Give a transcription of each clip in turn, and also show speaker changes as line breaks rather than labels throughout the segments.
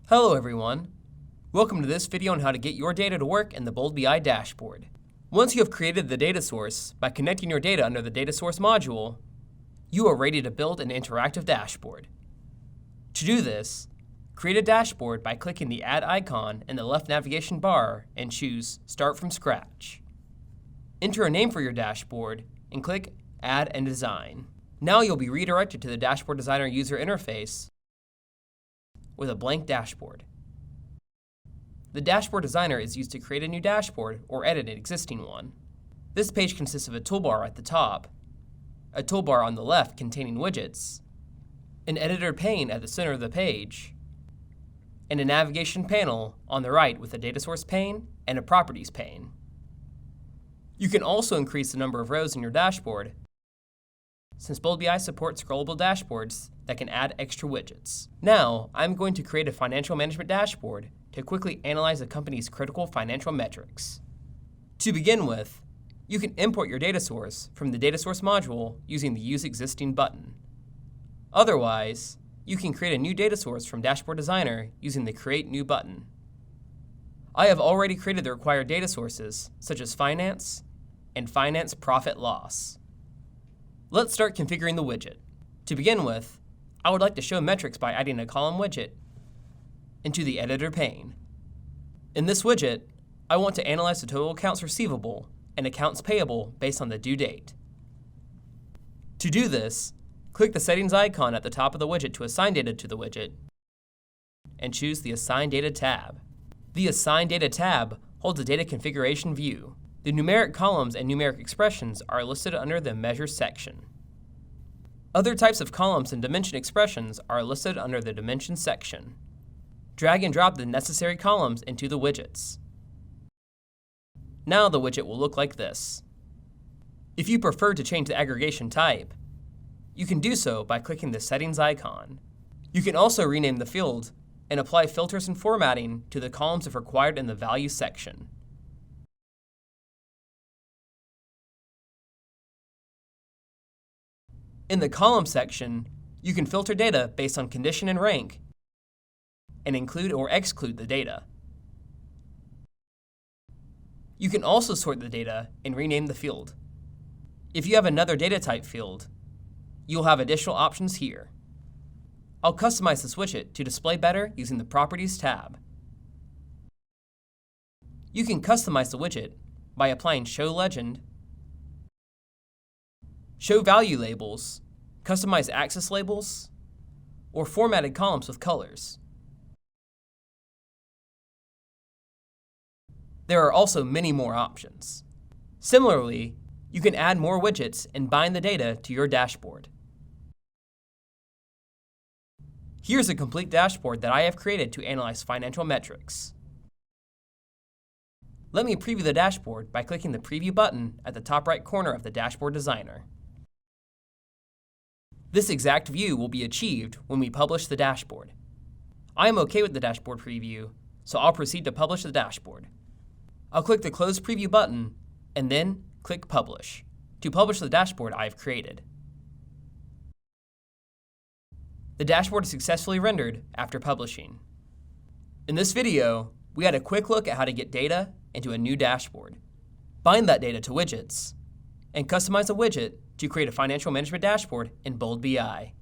Hello everyone. Welcome to this video on how to get your data to work in the Bold BI dashboard. Once you have created the data source by connecting your data under the data source module, you are ready to build an interactive dashboard. To do this, create a dashboard by clicking the Add icon in the left navigation bar and choose Start from Scratch. Enter a name for your dashboard and click Add and Design. Now you'll be redirected to the Dashboard Designer user interface with a blank dashboard. The Dashboard Designer is used to create a new dashboard or edit an existing one. This page consists of a toolbar at the top, a toolbar on the left containing widgets, an editor pane at the center of the page, and a navigation panel on the right with a data source pane and a properties pane. You can also increase the number of rows in your dashboard, since Bold BI supports scrollable dashboards that can add extra widgets. Now, I'm going to create a financial management dashboard to quickly analyze a company's critical financial metrics. To begin with, you can import your data source from the data source module using the Use Existing button. Otherwise, you can create a new data source from Dashboard Designer using the Create New button. I have already created the required data sources, such as finance and finance profit loss. Let's start configuring the widget. To begin with, I would like to show metrics by adding a column widget into the editor pane. In this widget, I want to analyze the total accounts receivable and accounts payable based on the due date. To do this, click the settings icon at the top of the widget to assign data to the widget and choose the Assign Data tab. The Assign Data tab holds a data configuration view. The numeric columns and numeric expressions are listed under the Measure section. Other types of columns and dimension expressions are listed under the Dimension section. Drag and drop the necessary columns into the widgets. Now the widget will look like this. If you prefer to change the aggregation type, you can do so by clicking the Settings icon. You can also rename the field and apply filters and formatting to the columns if required in the Values section. In the Column section, you can filter data based on condition and rank, and include or exclude the data. You can also sort the data and rename the field. If you have another data type field, you'll have additional options here. I'll customize this widget to display better using the Properties tab. You can customize the widget by applying Show Legend, Show Value Labels, Customize Axis Labels, or Formatted Columns with colors. There are also many more options. Similarly, you can add more widgets and bind the data to your dashboard. Here's a complete dashboard that I have created to analyze financial metrics. Let me preview the dashboard by clicking the Preview button at the top right corner of the Dashboard Designer. This exact view will be achieved when we publish the dashboard. I am OK with the dashboard preview, so I'll proceed to publish the dashboard. I'll click the Close Preview button and then click Publish to publish the dashboard I have created. The dashboard is successfully rendered after publishing. In this video, we had a quick look at how to get data into a new dashboard, bind that data to widgets, and customize a widget to create a financial management dashboard in Bold BI.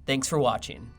Thanks for watching.